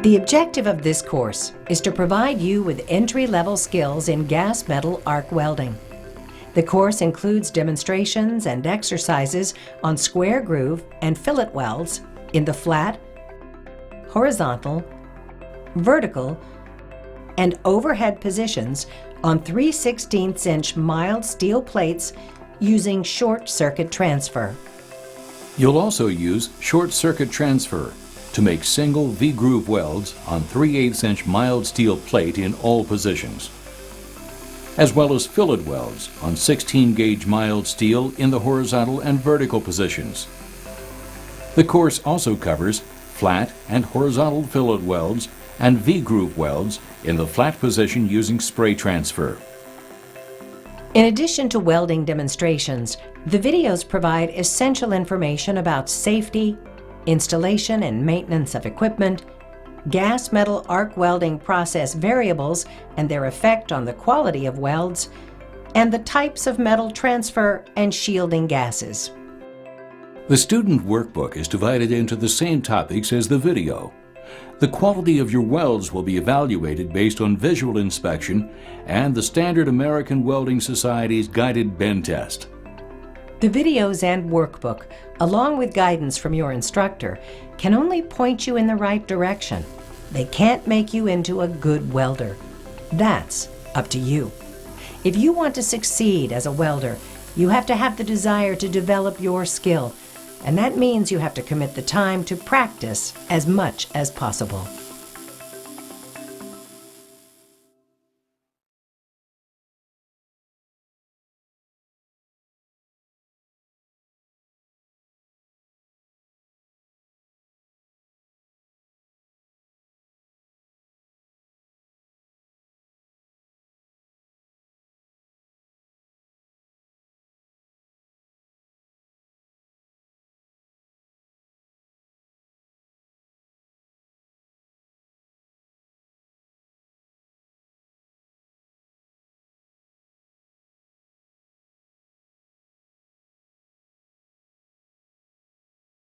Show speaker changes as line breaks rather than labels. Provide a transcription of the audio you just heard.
The objective of this course is to provide you with entry-level skills in gas metal arc welding. The course includes demonstrations and exercises on square groove and fillet welds in the flat, horizontal, vertical, and overhead positions on 3/16" mild steel plates using short circuit transfer.
You'll also use short circuit transfer to make single V-groove welds on 3/8" mild steel plate in all positions, as well as fillet welds on 16-gauge mild steel in the horizontal and vertical positions. The course also covers flat and horizontal fillet welds and V-groove welds in the flat position using spray transfer.
In addition to welding demonstrations, the videos provide essential information about safety, installation and maintenance of equipment, gas metal arc welding process variables and their effect on the quality of welds, and the types of metal transfer and shielding gases.
The student workbook is divided into the same topics as the video. The quality of your welds will be evaluated based on visual inspection and the Standard American Welding Society's guided bend test.
The videos and workbook, along with guidance from your instructor, can only point you in the right direction. They can't make you into a good welder. That's up to you. If you want to succeed as a welder, you have to have the desire to develop your skill, and that means you have to commit the time to practice as much as possible.